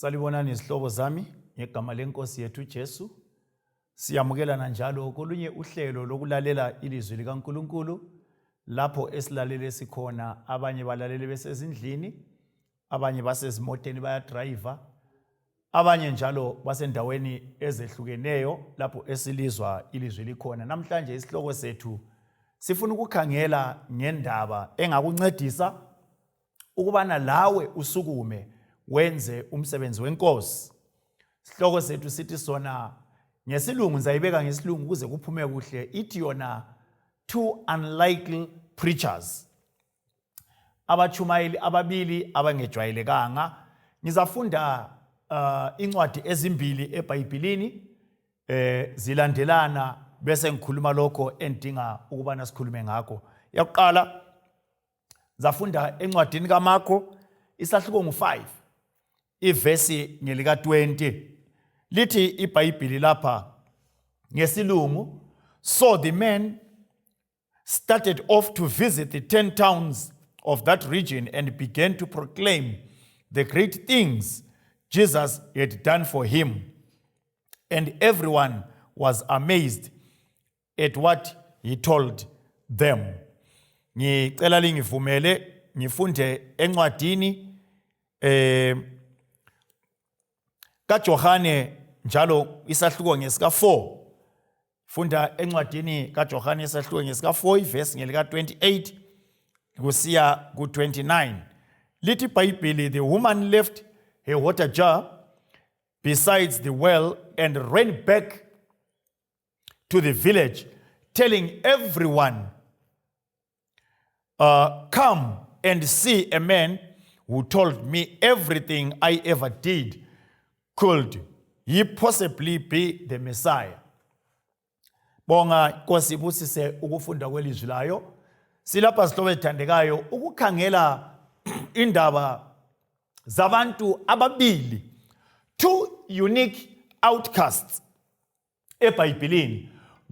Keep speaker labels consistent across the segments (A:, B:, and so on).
A: Salibonani izihlobo zami ngegama lenkosi yethu Jesu. Siyamukelana njalo kolunye uhlelo lokulalela ilizwi likaNkulunkulu lapho esilalele sikhona abanye balalele besezindlini, abanye basezimoteni bayadriver, abanye njalo basendaweni ezehlukeneyo lapho esilizwa ilizwi likhona. Namhlanje isihloko sethu sifuna ukukhangela ngendaba engakuncedisa ukubana lawe usukume wenze umsebenzi wenkosi. Isihloko sethu sithi sona ngesilungu, ngizayibeka ngesilungu ukuze kuphume kuhle, ithi yona two unlikely preachers. Abatshumayeli ababili abangejwayekelanga. Ngizafunda incwadi ezimbili eBhayibhelini zilandelana bese ngikhuluma lokho endinga ukubana sikhulume ngakho. Yakuqala ngizafunda encwadini kaMarko isahluko ngu-5 ivesi ngelika 20. Lithi iBhayibheli lapha ngesilungu, so the man started off to visit the 10 towns of that region and began to proclaim the great things Jesus had done for him. And everyone was amazed at what he told them. Ngicela lingivumele ngifunde encwadini kaJohane njalo isahluko ngesika 4. Funda encwadini kaJohane isahluko ngesika 4 ivesi ngelika 28 kusiya ku 29. Lithi iBhayibheli, the woman left her water jar besides the well and ran back to the village, telling everyone, come and see a man who told me everything I ever did. Could he possibly be the Messiah? Bonga Nkosi ibusise ukufunda kwelizwi layo. Silapha sihlobo ethandekayo ukukhangela indaba zabantu ababili, two unique outcasts eBhayibhelini,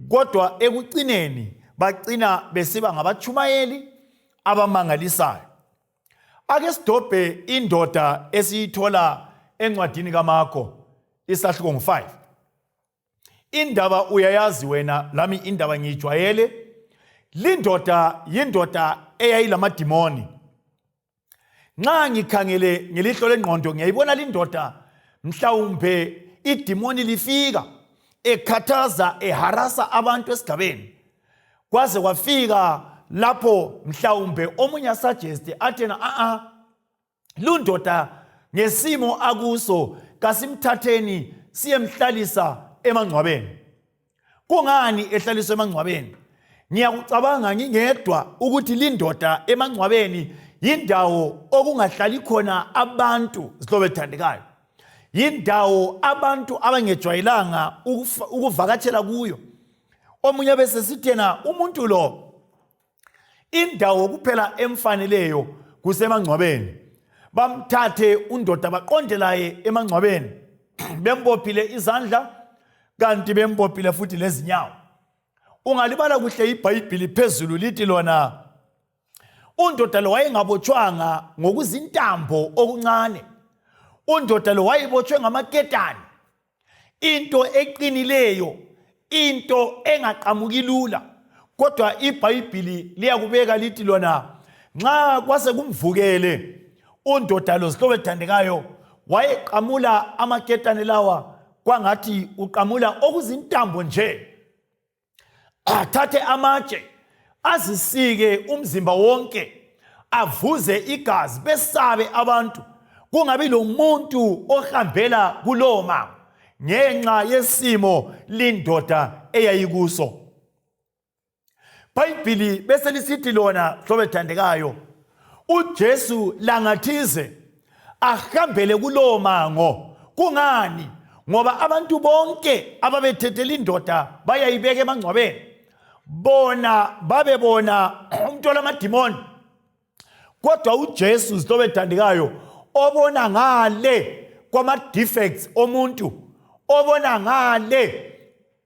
A: kodwa ekucineni bagcina besiba ngabatshumayeli abamangalisayo. Ake sidobhe indoda esiyithola encwadini kaMarko isahluko ngu-5. Indaba uyayazi wena, lami indaba ngiyijwayele. Lindoda yindoda eyayilamadimoni. Nxa ngikhangele ngelihlo lengqondo ngiyayibona lindoda mhlawumbe idimoni lifika ekhathaza eharasa abantu esigabeni, kwaze kwafika lapho mhlawumbe omunye suggest athena lundoda ngesimo akuso kasimthatheni siyemhlalisa emangcwabeni. Kungani ehlaliswa emangcwabeni? Ngiyakucabanga ngingedwa ukuthi lindoda emangcwabeni yindawo okungahlali khona abantu zihlobo ethandekayo, yindawo abantu abangejwayelanga ukuvakatshela kuyo. Omunye bese sithena umuntu lo indawo kuphela emfaneleyo kusemangcwabeni, bamthathe undoda baqonde laye emangcwabeni bembophile izandla kanti bembophile futhi lezinyawo. Ungalibala kuhle iBhayibheli phezulu lithi lona undoda lo wayengabotshwanga ngokuzintambo okuncane. Undoda lo wayebotshwe ngamaketane, into eqinileyo, into engaqhamuki lula. Kodwa iBhayibheli liyakubeka lithi lona nxa kwase kumvukele undoda lo zihlobo ethandekayo wayeqhamula amaketane lawa kwangathi uqhamula okuzintambo nje, athathe amatshe azisike umzimba wonke, avuze igazi, besabe abantu, kungabi lo muntu ohambela kuloma ngenxa yesimo lindoda eyayikuso. Bhayibheli bese lisithi lona hlobo ethandekayo uJesu langathize ahambele kulomango. Kungani? Ngoba abantu bonke ababethethela indoda bayayibeka emangcwabeni, bona babebona umuntu olamadimoni. Kodwa uJesu zihlobo ethandekayo obona ngale kwama-defects omuntu, obona ngale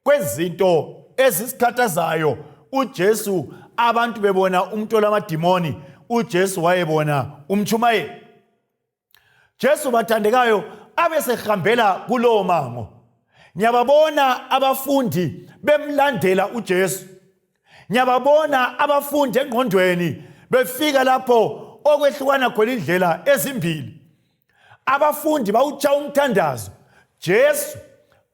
A: kwezinto ezisikhathazayo. uJesu abantu bebona umuntu olamadimoni, uJesu wayebona umtshumayeli. Jesu bathandekayo abesehambela kulowo mango. Ngiyababona abafundi bemlandela uJesu. Ngiyababona abafundi engqondweni befika lapho okwehlukana khona indlela ezimbili. Abafundi bawutsha umthandazo. Jesu,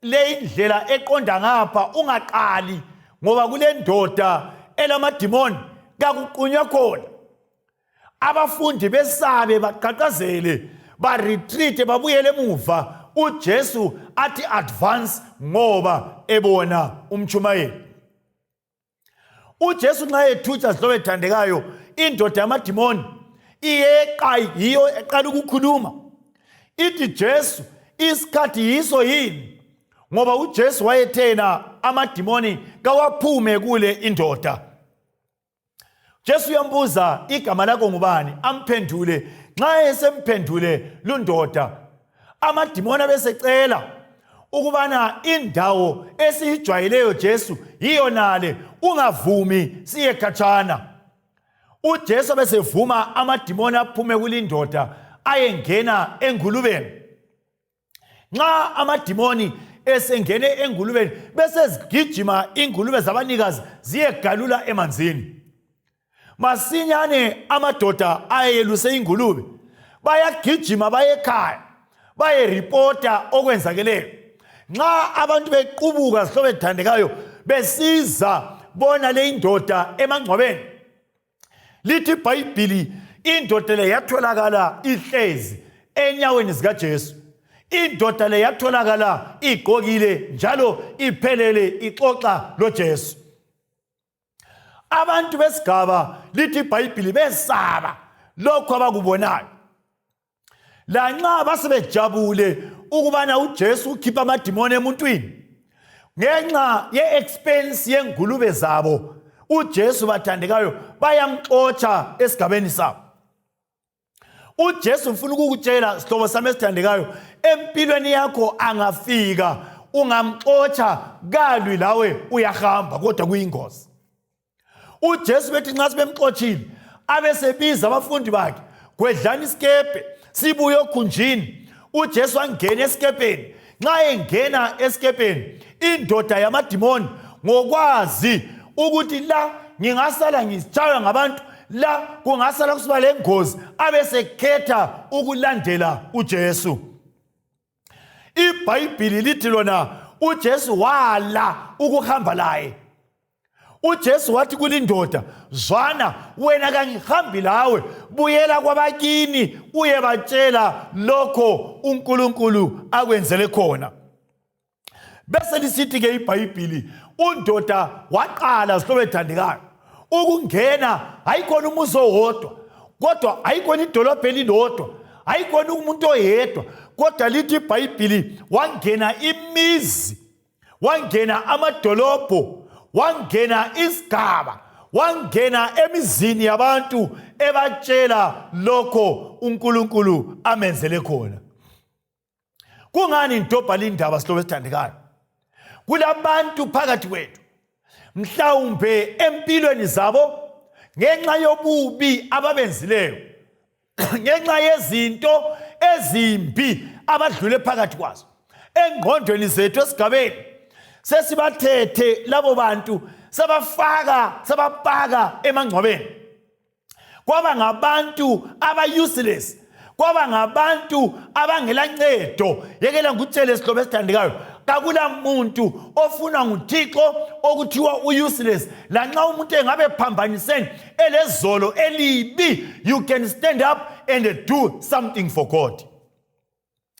A: le indlela eqonda ngapha ungaqali ngoba kule ndoda elamadimoni kakuqunywa khona. Abafundi besabe baqhaqhazele ba-retreat babuyele emuva. uJesu athi advance ngoba ebona umtshumayeli. uJesu nxa ethutsha sihlobo ethandekayo indoda yamadimoni iyeqa yiyo eqala ukukhuluma. Ithi Jesu isikhathi yiso yini ngoba uJesu wayethena amadimoni kawaphume kule indoda. Jesu yambuza igama lakho ngubani, amphendule. Nxa esemphendule lundoda, amadimoni abesecela ukubana indawo esiyijwayileyo Jesu yiyo nale, ungavumi siye khatshana. uJesu besevuma amadimoni aphume kulindoda ayengena engulubeni. Nxa amadimoni esengene engulubeni besezigijima ingulube zabanikazi ziyegalula emanzini. Masinyane amadoda ayeluse ingulube bayagijima bayekhaya bayeripota okwenzakeleyo. Nxa abantu bequbuka sihlobo ethandekayo besiza bona le indoda emangcwabeni, lithi iBhayibhili indoda le yatholakala ihlezi enyaweni zikaJesu. Indoda le yatholakala igqokile njalo iphelele ixoxa loJesu. Abantu besigaba lithi iBhayibhili besaba lokho abakubonayo. Lanxa basebejabule ukubana uJesu ukhipha amadimoni emuntwini ngenxa ye-expense yengulube zabo, uJesu bathandekayo bayamxotsha esigabeni sabo. uJesu ufuna ukukutshela sihlobo sami esithandekayo, empilweni yakho angafika ungamxotsha kalwi lawe uyahamba kodwa kuyingozi. uJesu bethi nxa sibemxotshile abesebiza abafundi bakhe, gwedlani isikepe sibuye okhunjini. uJesu angena esikepeni. Nxa engena esikepeni, indoda yamadimoni ngokwazi ukuthi la ngingasala ngisitshaywa ngabantu, la kungasala kusiba lengozi, abesekhetha ukulandela uJesu. iBhayibhili lithi lona uJesu wala ukuhamba laye. uJesu wathi kulindoda, zwana wena kangihambi lawe, buyela kwabakini uyebatshela lokho uNkulunkulu akwenzele khona. Bese lisithi ke iBhayibhili undoda waqala sihlobo ethandekayo ukungena, hayikhona umuzi owodwa, kodwa hayikhona idolobho elilodwa, hayikhona umuntu oyedwa, kodwa lithi iBhayibhili wangena imizi, wangena amadolobho, wangena isigaba, wangena emizini yabantu ebatshela lokho uNkulunkulu amenzele khona. Kungani ndobha lindaba sihlobo esithandekayo? Kulabantu phakathi kwethu mhlawumbe empilweni zabo ngenxa yobubi ababenzileyo, ngenxa yezinto ezimbi abadlule phakathi kwazo, engqondweni zethu esigabeni sesibathethe labo bantu sabapaka emangcwabeni. Kwaba ngabantu aba-useless, kwaba ngabantu abangelancedo. Yekela ngikutshele sihlobo esithandekayo, kakula muntu ofuna nguThixo okuthiwa u-useless. Lanxa umuntu engabe phambaniseni elezolo elibi, you can stand up and do something for God.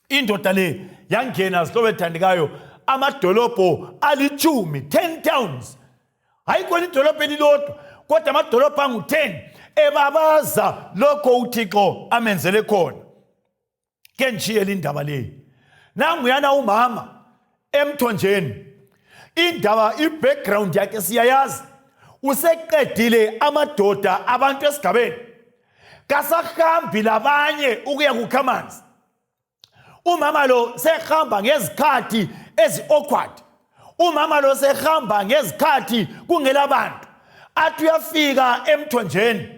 A: Indoda le yangena sihlobo esithandekayo amadolobho alitshumi, 10 towns. Hayikhona idolobho elilodwa, kodwa amadolobho angu-10 ebabaza lokho uThixo amenzele khona. Ke ngishiyele indaba leyi. Nanguyana umama emthonjeni, indaba i-background yakhe siyayazi. Useqedile amadoda abantu esigabeni, kasahambi labanye ukuya kukha amanzi. Umama lo sehamba ngezikhathi ezi-awkward. Umama lo sehamba ngezikhathi kungelabantu. Athi uyafika emthonjeni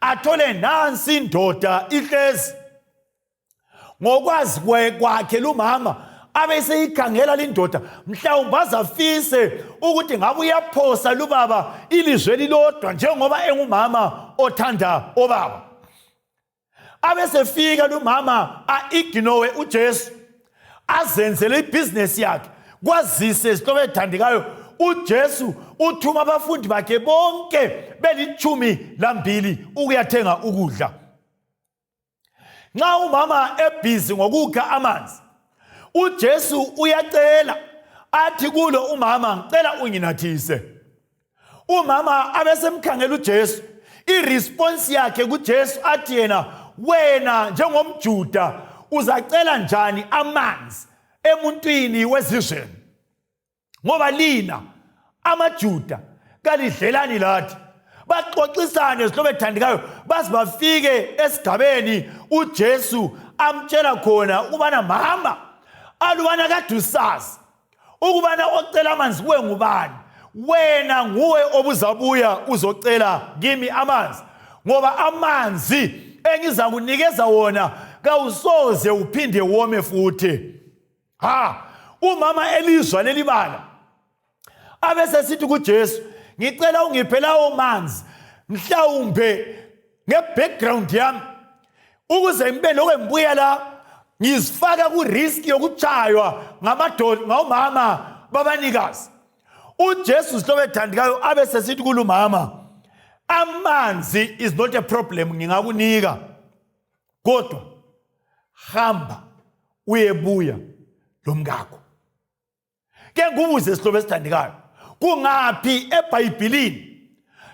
A: athole nansi indoda ihlezi. ngokwazi kwakhe lumama abese ikhangela lindoda mhlawumbe azafise ukuthi ngabe uyaphosa lubaba ilizwe lilodwa njengoba engumama othanda obaba. Abese fika lumama ignore uJesu azenzele ibusiness yakhe kwazise isihlobo ethandekayo uJesu uthuma abafundi bakhe bonke belithumi lambili ukuyathenga ukudla. Nxa umama ebhizi ngokukha amanzi uJesu uyacela athi kulo umama ngicela unginathise. Umama abesemkhangela uJesu iresponse yakhe kuJesu athi yena wena njengomJuda uzacela njani amanzi emuntwini wezizweni ngoba lina amaJuda kalidlelani lathi. Baxoxisane isihlobo ethandekayo baze bafike esigabeni uJesu amtshela khona ukubana mama alubana kade usazi ukubana ocela amanzi kuwe ngubani, wena nguwe obuzabuya uzocela kimi amanzi ngoba amanzi engiza kunikeza wona kawusoze uphinde wome futhi. Umama elizwa lelibala abese sithi kuJesu ngicela ungiphe lawo manzi mhlawumbe ngebackground yami ukuze ngibe lokembuya la ngizifaka ku risk yokutshaywa ngamadoda ngomama babanikazi. uJesu sihlobo ethandekayo abese sithi kulumama amanzi is not a problem ngingakunika kodwa hamba uyebuya lomngakho. Ke ngubuze sihlobo esithandekayo kungaphi eBhayibhelini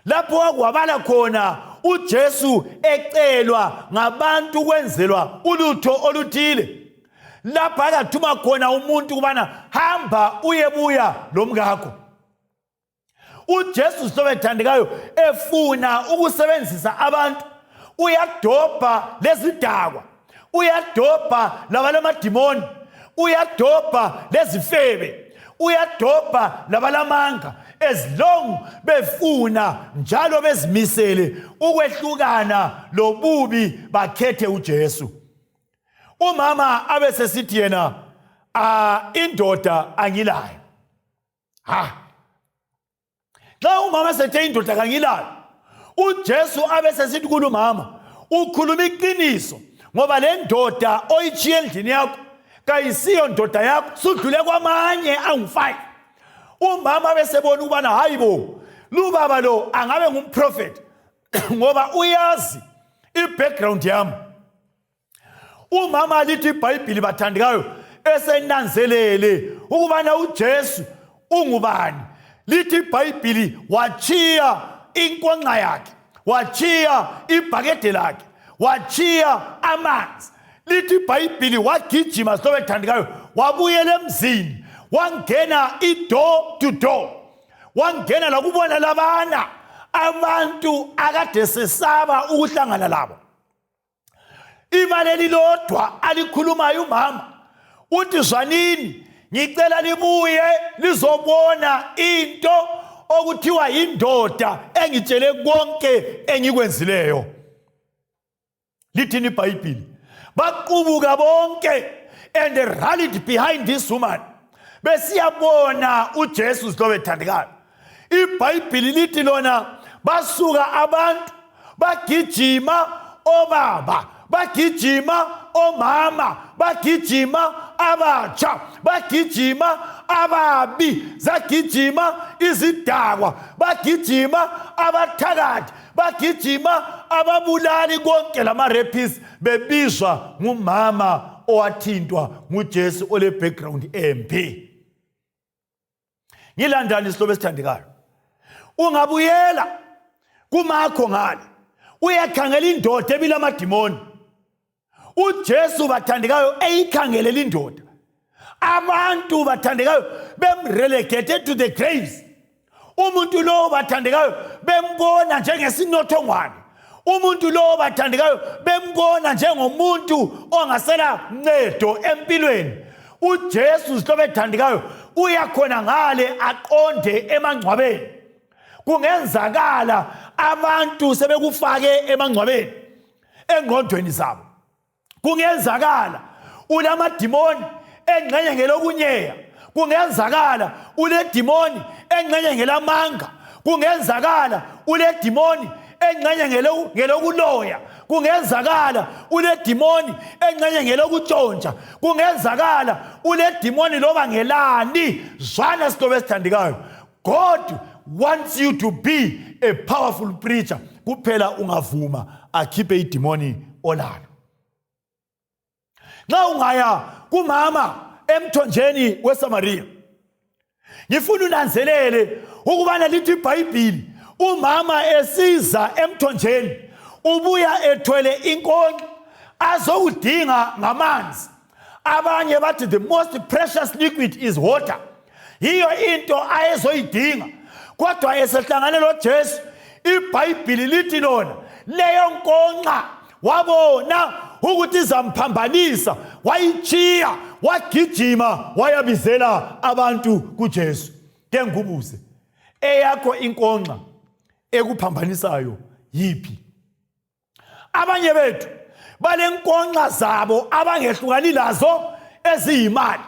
A: lapho kwabala khona uJesu ecelwa ngabantu kwenzelwa ulutho oluthile lapho akathuma khona umuntu kubana hamba uyebuya lomngakho. uJesu sihlobo ethandekayo efuna ukusebenzisa abantu uyadobha lezidakwa, uyadobha labalamadimoni, uyadobha lezifebe, uyadobha labalamanga as long befuna njalo bezimisele ukwehlukana lobubi bakhethe uJesu. Umama abese sithi yena indoda angilayo. Xa umama sethe indoda kangilayo uJesu abese sithi kulumama ukhuluma iqiniso ngoba le ndoda oyitshiye endlini yakho kayisiyo ndoda yakho sudlule kwamanye angu-5. Umama besebona ukubana hayibo lubaba lo angabe ngumprofeti ngoba uyazi ibackground yami. Umama lithi iBhayibheli bathandekayo esenanzelele ukubana uJesu ungubani. Lithi iBhayibheli wachiya inkonxa yakhe, wachiya ibhakede lakhe, wachiya amanzi. Lithi iBhayibheli wagijima sihlobo ethandekayo wabuyela emzini wangena door to door, wangena lakubona labana abantu akade sesaba ukuhlangana labo. Imali elilodwa alikhulumayo umama uthi zwanini ngicela libuye lizobona into okuthiwa yindoda engitshele konke engikwenzileyo. Lithini iBhayibheli baqubuka bonke and they rallied behind this woman besiyabona uJesu sihlobo ethandekayo. iBhayibheli lithi lona basuka abantu bagijima obaba, bagijima omama, bagijima abatsha, bagijima ababi, zagijima izidakwa, bagijima abathakathi, bagijima ababulali konke lama-rapist bebizwa ngumama owathintwa nguJesu ole background embi. Ngilandani isihlobo esithandekayo ungabuyela kumakho ngale uyakhangela indoda ebila amadimoni. uJesu bathandekayo eyikhangelela indoda abantu bathandekayo bemrelegated to the graves. Umuntu lo bathandekayo bembona njengesinothongwane, umuntu lo bathandekayo bembona njengomuntu ongasela ncedo empilweni. uJesu sihlobo ethandekayo uyakhona ngale aqonde emangcwabeni. Kungenzakala abantu sebekufake emangcwabeni engqondweni zabo. Kungenzakala ulama demoni engcenye ngelokunyeya, kungenzakala ule demoni engcenye ngelamanga, kungenzakala ule demoni engcenye ngelokuloya, kungenzakala ule demoni engcenye ngelokutshontsha, kungenzakala ule demoni loba ngelani. Zwana sitobe sithandikayo, God wants you to be a powerful preacher. Kuphela ungavuma akhiphe idemoni olalo. Nxa ungaya kumama emthonjeni weSamaria, ngifuna unanzelele ukubana lithi iBhayibhili umama esiza emthonjeni ubuya ethwele inkonxa azokudinga ngamanzi. Abanye bathi the most precious liquid is water. Hiyo into ayezoyidinga. Kodwa esehlangane loJesu, iBhayibhili lithi lona leyo nkonxa wabona ukuthi izamphambanisa, wayichiya, wagijima, wayabizela abantu kuJesu. Ke ngubuze, eyakho inkonxa ekuphambanisisayo yipi? Abanye bethu balenkonxa zabo abangehlukani lazo eziyimali.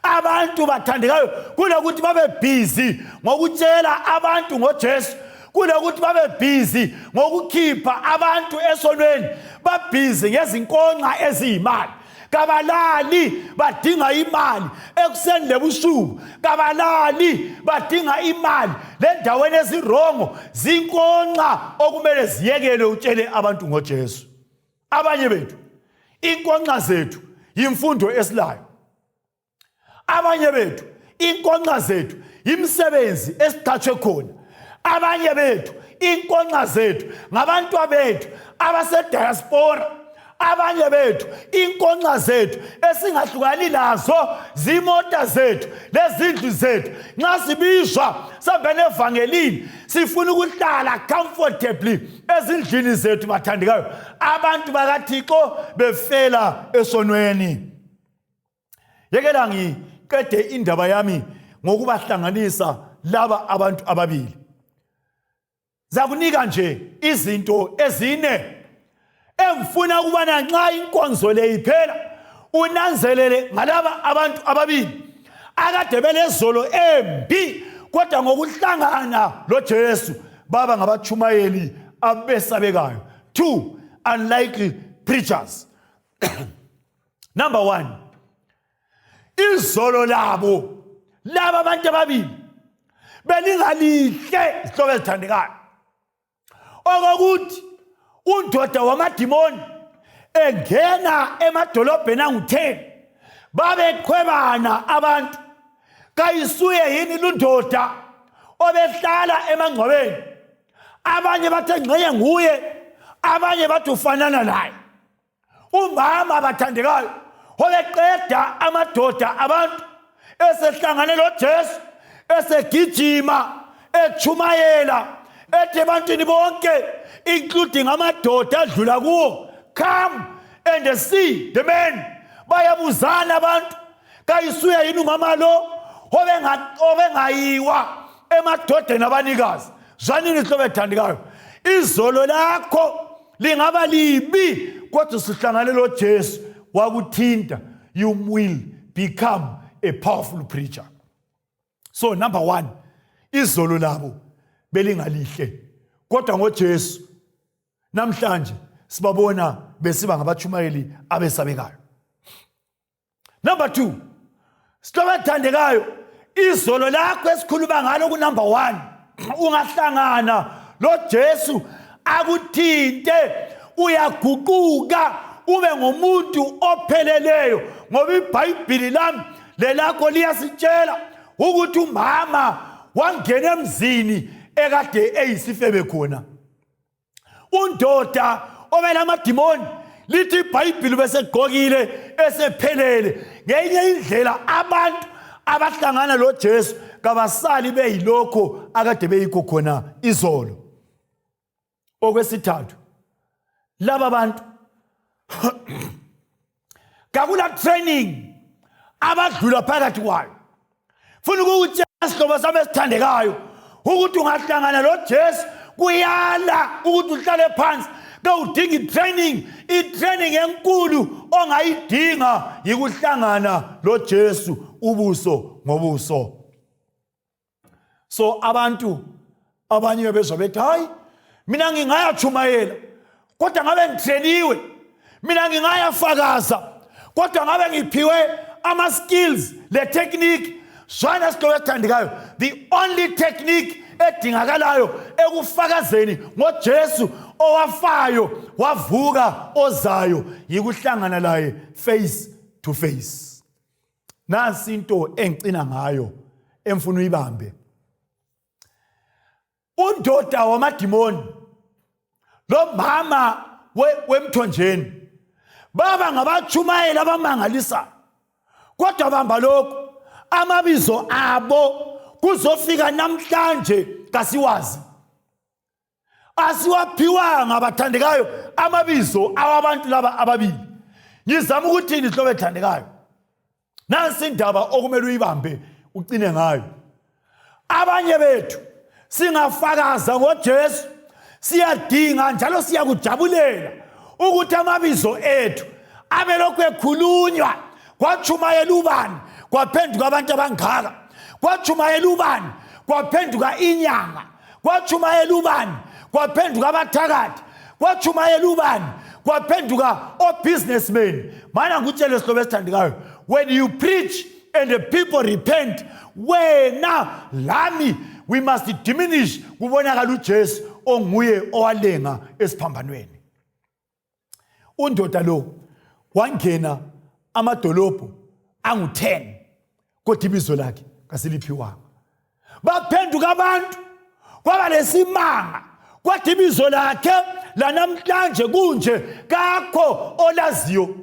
A: Abantu bathandekayo kulokuthi babe busy ngokutshela abantu ngoJesu, kulokuthi babe busy ngokukhipha abantu esonweni, babhizi ngezinkonxa eziyimali. Kabalali badinga imali ekuseni lebusuku, kabalali badinga imali lendaweni ezirongo, zinkonxa okumele ziyekele utshele abantu ngoJesu. Abanye bethu inkonxa zethu yimfundo esilayo. Abanye bethu inkonxa zethu yimsebenzi esithathwe khona. Abanye bethu inkonxa zethu ngabantu bethu abasediaspora. Abanye bethu inkonxa zethu esingahlukani lazo zimota zethu lezindlu zethu. Nxa sibizwa sabene evangelini sifuna ukuhlala comfortably ezindlini zethu bathandikayo. Abantu bakaThixo befela esonweni. Yekela ngiqede indaba yami ngokubahlanganisa laba abantu ababili. Zakunika nje izinto ezine emfuna ukubana nxa inkonzo le iphela unanzelele ngalaba abantu ababili akade belezolo embi, kodwa ngokuhlangana loJesu baba ngabatshumayeli abesabekayo. Two unlikely preachers. Number one, izolo labo laba abantu ababili belingalihle isihlobo esithandekayo. Okokuthi undoda wamadimoni engena emadolobheni angu-10 babeqhwebana abantu. Kayisuye yini lundoda obehlala emangcwabeni? Abanye bathi ngcenye nguye, abanye bathi ufanana naye. Umama bathandekayo obeqeda amadoda abantu esehlangane loJesu, esegijima, echumayela, ethi ebantwini bonke including amadoda adlula kuwo, come and see the men. Bayabuzana abantu, kayisuye yini umama lo obengayiwa emadodeni abanikazi? Zwanini ihlobo ethandekayo, izolo lakho lingaba libi, kodwa sihlangane loJesu wakuthinta, you will become a powerful preacher. So number one, izolo labo belingalihle, kodwa ngoJesu namhlanje sibabona besiba ngabatshumayeli abesabekayo. Number two, sihlobo ethandekayo, izolo lakho esikhuluma ngalo ku number one, ungahlangana loJesu akuthinte, uyaguquka ube ngumuntu opheleleyo. Ngoba iBhayibhili lami lelakho liyasitshela ukuthi umama wangena emzini ekade eyisifebe khona. Undoda obelamadimoni lithi iBhayibhili besegqokile esephelele. Ngenye indlela abantu abahlangana loJesu kabasali beyilokho akade beyikho khona izolo. Okwesithathu, laba bantu kakula training abadlula phakathi kwayo. Funa ukutshela isihlobo sami esithandekayo ukuthi ungahlangana loJesu kuyala ukuthi uhlale phansi bewudinga itraining enkulu ongayidinga yikuhlangana lo Jesu ubuso ngobuso. So abantu abanye bezwa bethi hayi mina ngingayatshumayela kodwa ngabe ngitreniwe, mina ngingayafakaza kodwa ngabe ngiphiwe ama skills le technique. Shana sihloko esithandekayo, the only technique edingakalayo ekufakazeni ngoJesu owafayo wavuka ozayo yikuhlangana laye face to face. Nansi into engicina ngayo emfuna uyibambe. Undoda wamadimoni lo mama wemthonjeni baba ngabatshumayeli abamangalisa, kodwa bamba lokho amabizo abo kuzofika namhlanje kasiwazi. Asiwaphiwanga abathandekayo amabizo awabantu laba ababili. Ngizama ukuthi nihlobo ethandekayo, nansi indaba okumele uyibambe ucine ngayo. Abanye bethu singafakaza ngoJesu, siyadinga njalo siyakujabulela ukuthi amabizo ethu abe lokhu ekhulunywa. Kwatshumayela ubani kwaphenduka abantu abangaka, kwatshumayela ubani kwaphenduka inyanga, kwatshumayela ubani kwaphenduka abathakathi, kwatshumayela ubani kwaphenduka o-businessmen. Mana ngikutshele sihloko esithandekayo, when you preach and the people repent, wena lami we must diminish kubonakala uJesu onguye owalenga esiphambanweni. Undoda lo wangena amadolobho angu-10 kodwa ibizo lakhe kasiliphiwanga. Baphenduka abantu kwaba lesimanga kodwa ibizo lakhe lanamhlanje kunje kakho olaziyo.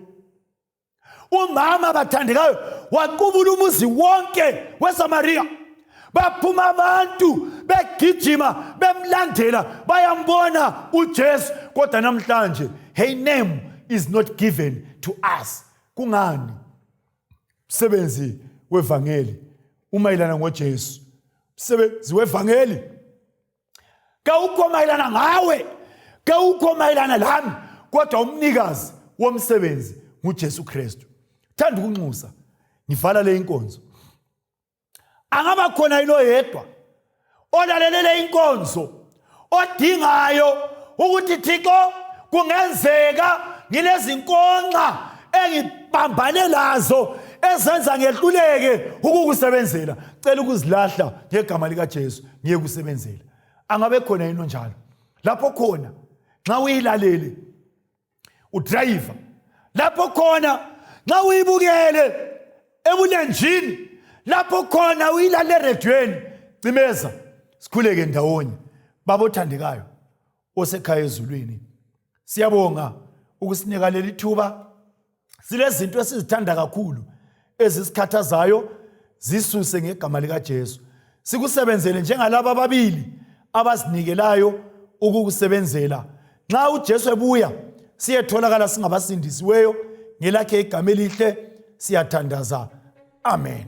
A: Umama bathandekayo waqubula umuzi wonke weSamaria. Baphuma abantu begijima bemlandela bayambona uJesu, kodwa namhlanje her name is not given to us. Kungani? Msebenzi wevangeli umayelana ngoJesu, msebenzi wevangeli kawukho mayelana ngawe, kawukho mayelana lami, kodwa umnikazi womsebenzi nguJesu Kristu. Thanda ukunxusa ngivala le inkonzo, angaba khona ilo yedwa olalelele inkonzo odingayo ukuthi Thixo kungenzeka nginezinkonxa engibambane lazo ezenza ngehluleke ukukusebenzela, cela ukuzilahla ngegama lika Jesu ngiye kusebenzela. Angabe khona into njalo lapho khona nxa uyilalele udriver, lapho khona nxa uyibukele ebulenjini, lapho khona uyilale redweni, cimeza sikhuleke ndawonye. Babothandekayo osekhaya ezulwini, siyabonga ukusinika leli thuba. Silezinto esizithanda kakhulu ezisikhathazayo, zisuse ngegama lika Jesu. Sikusebenzele njengalabo ababili abazinikelayo ukukusebenzela. Nxa uJesu ebuya siyetholakala singabasindisiweyo ngelakhe igama elihle, siyathandaza. Amen.